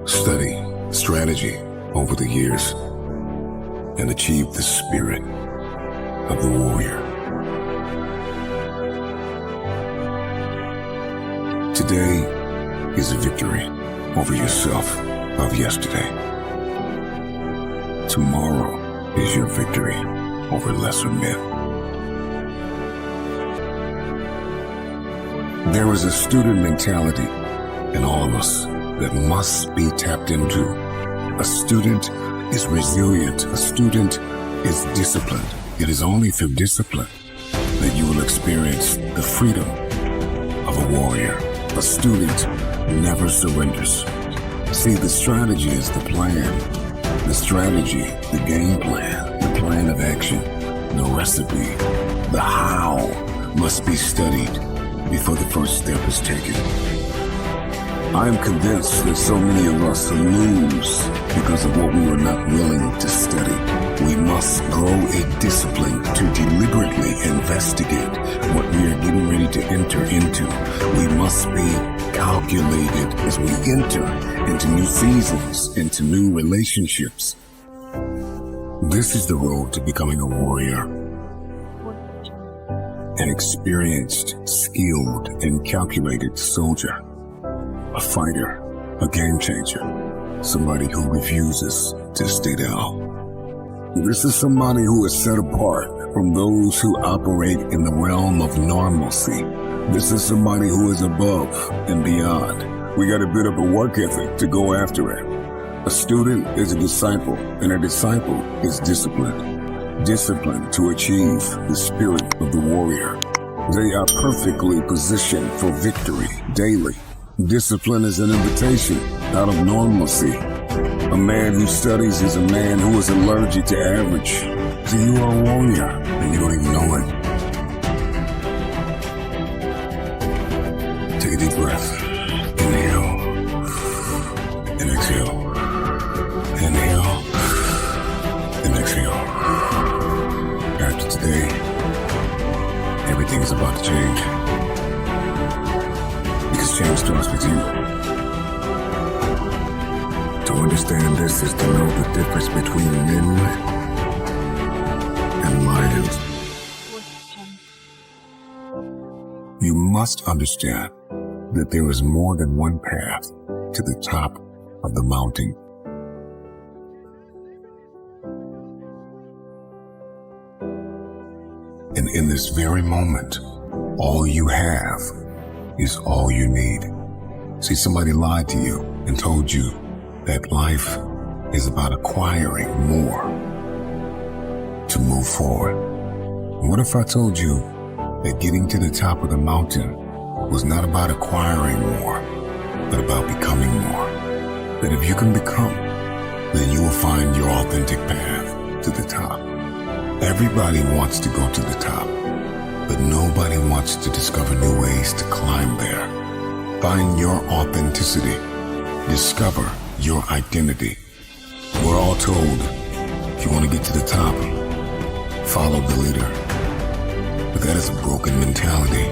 study, strategy over the years, and achieved the spirit of the warrior. Today is a victory over yourself of yesterday. Tomorrow is your victory over lesser men. There is a student mentality in all of us that must be tapped into. A student is resilient. A student is disciplined. It is only through discipline that you will experience the freedom of a warrior. A student never surrenders. See, the strategy is the plan. The strategy, the game plan, the plan of action, the recipe, the how must be studied before the first step is taken. I am convinced that so many of us lose because of what we were not willing to study. We must grow a discipline to deliberately investigate what we are getting ready to enter into. We must be calculated as we enter into new seasons, into new relationships. This is the road to becoming a warrior. An experienced, skilled, and calculated soldier. A fighter, a game changer, somebody who refuses to stay down. This is somebody who is set apart from those who operate in the realm of normalcy. This is somebody who is above and beyond. We got a bit of a work ethic to go after it. A student is a disciple, and a disciple is disciplined. Disciplined to achieve the spirit of the warrior. They are perfectly positioned for victory daily. Discipline is an invitation out of normalcy. A man who studies is a man who is allergic to average. So you are a warrior, and you don't even know it. Take a deep breath. Inhale and exhale. Inhale and exhale. After today, everything is about to change. Because change starts with you. To understand this is to know the difference between men and lions. You must understand that there is more than one path to the top of the mountain. And in this very moment, all you have is all you need. See, somebody lied to you and told you that life is about acquiring more to move forward. What if I told you that getting to the top of the mountain was not about acquiring more, but about becoming more? That if you can become, then you will find your authentic path to the top. Everybody wants to go to the top, but nobody wants to discover new ways to climb there. Find your authenticity. Discover your identity. We're all told, if you want to get to the top, follow the leader. But that is a broken mentality.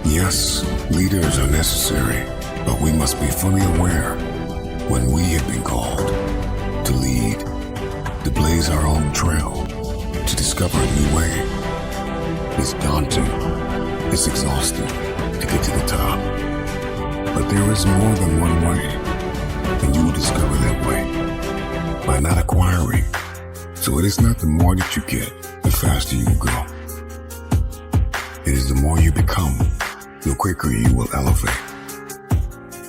Yes, leaders are necessary, but we must be fully aware when we have been called to lead, to blaze our own trail, to discover a new way. It's daunting, it's exhausting to get to the top. But there is more than one way, and you will discover that way by not acquiring. So it is not the more that you get, the faster you will go. It is the more you become, the quicker you will elevate.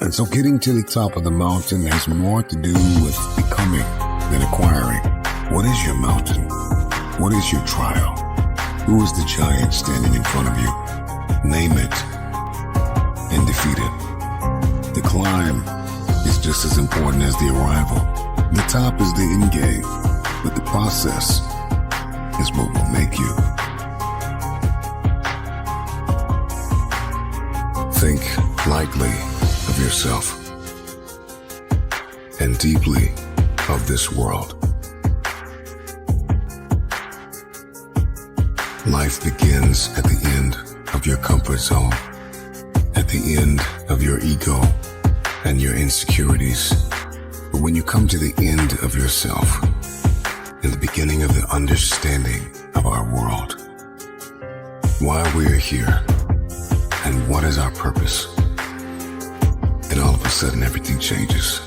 And so getting to the top of the mountain has more to do with becoming than acquiring. What is your mountain? What is your trial? Who is the giant standing in front of you? Name it and defeat it. The climb is just as important as the arrival. The top is the end game, but the process is what will make you. Think lightly of yourself and deeply of this world. Life begins at the end of your comfort zone, at the end of your ego and your insecurities. But when you come to the end of yourself and the beginning of the understanding of our world, why we are here and what is our purpose, then all of a sudden everything changes.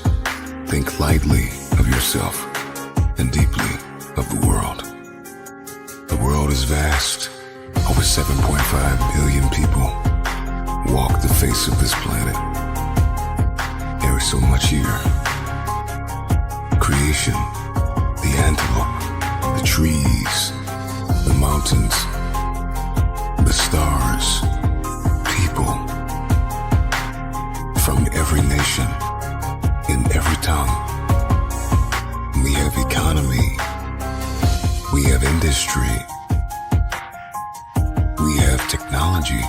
Think lightly of yourself and deeply of the world. The world is vast. Over 7.5 billion people walk the face of this planet. There is so much here. Creation, the antelope, the trees, the mountains, the stars, people from every nation, in every tongue. We have economy, we have industry, we have technology.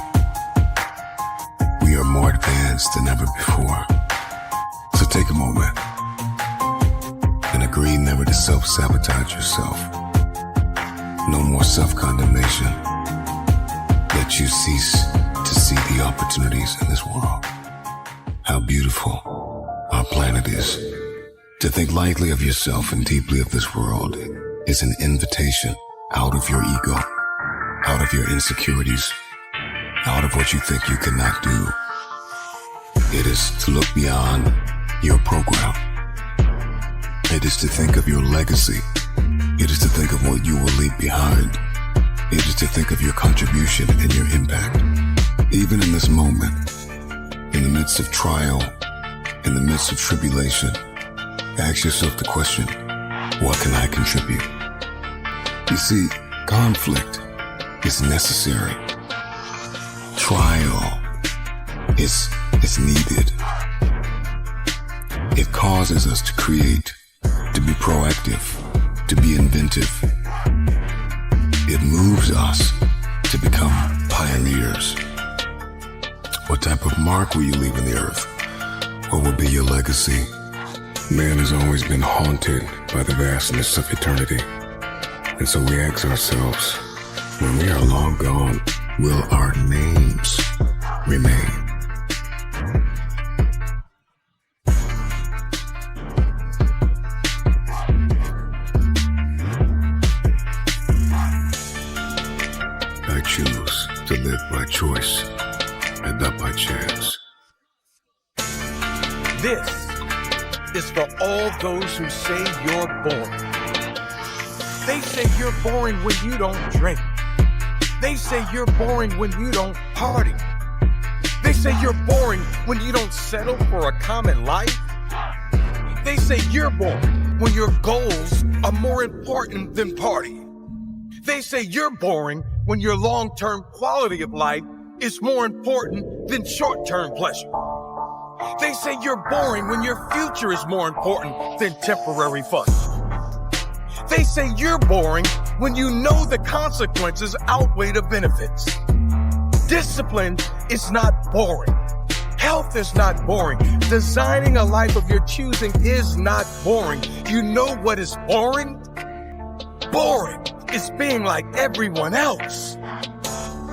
We are more advanced than ever before. So take a moment and agree never to self-sabotage yourself. No more self-condemnation. Let you cease to see the opportunities in this world. How beautiful our planet is. To think lightly of yourself and deeply of this world is an invitation out of your ego, out of your insecurities, out of what you think you cannot do. It is to look beyond your program. It is to think of your legacy. It is to think of what you will leave behind. It is to think of your contribution and your impact. Even in this moment, in the midst of trial, in the midst of tribulation, ask yourself the question, what can I contribute? You see, conflict is necessary. Trial is needed. It causes us to create, to be proactive, to be inventive. It moves us to become pioneers. What type of mark will you leave in the earth? What will be your legacy? Man has always been haunted by the vastness of eternity. And so we ask ourselves, when we are long gone, will our names remain? I choose to live by choice and not by chance. This is for all those who say you're boring. They say you're boring when you don't drink. They say you're boring when you don't party. They say you're boring when you don't settle for a common life. They say you're boring when your goals are more important than partying. They say you're boring when your long-term quality of life is more important than short-term pleasure. They say you're boring when your future is more important than temporary fun. They say you're boring when you know the consequences outweigh the benefits. Discipline is not boring. Health is not boring. Designing a life of your choosing is not boring. You know what is boring? Boring is being like everyone else.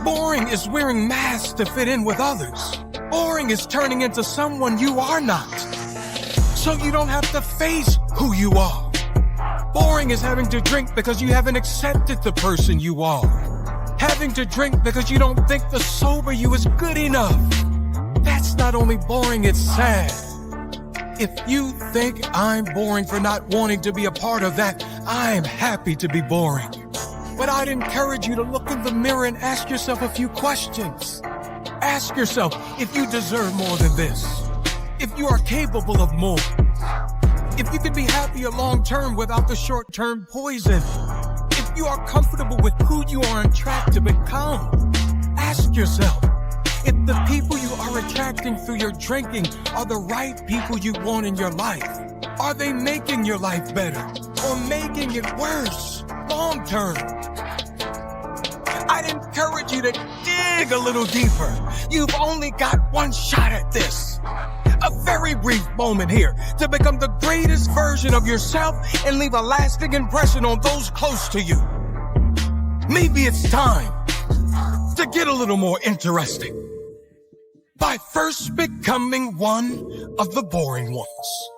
Boring is wearing masks to fit in with others. Boring is turning into someone you are not, so you don't have to face who you are. Boring is having to drink because you haven't accepted the person you are. Having to drink because you don't think the sober you is good enough. That's not only boring, it's sad. If you think I'm boring for not wanting to be a part of that, I'm happy to be boring. But I'd encourage you to look in the mirror and ask yourself a few questions. Ask yourself if you deserve more than this, if you are capable of more, if you can be happier long-term without the short-term poison, if you are comfortable with who you are on track to become. Ask yourself if the people you are attracting through your drinking are the right people you want in your life. Are they making your life better or making it worse long-term? I'd encourage you to dig a little deeper. You've only got one shot at this. A very brief moment here to become the greatest version of yourself and leave a lasting impression on those close to you. Maybe it's time to get a little more interesting by first becoming one of the boring ones.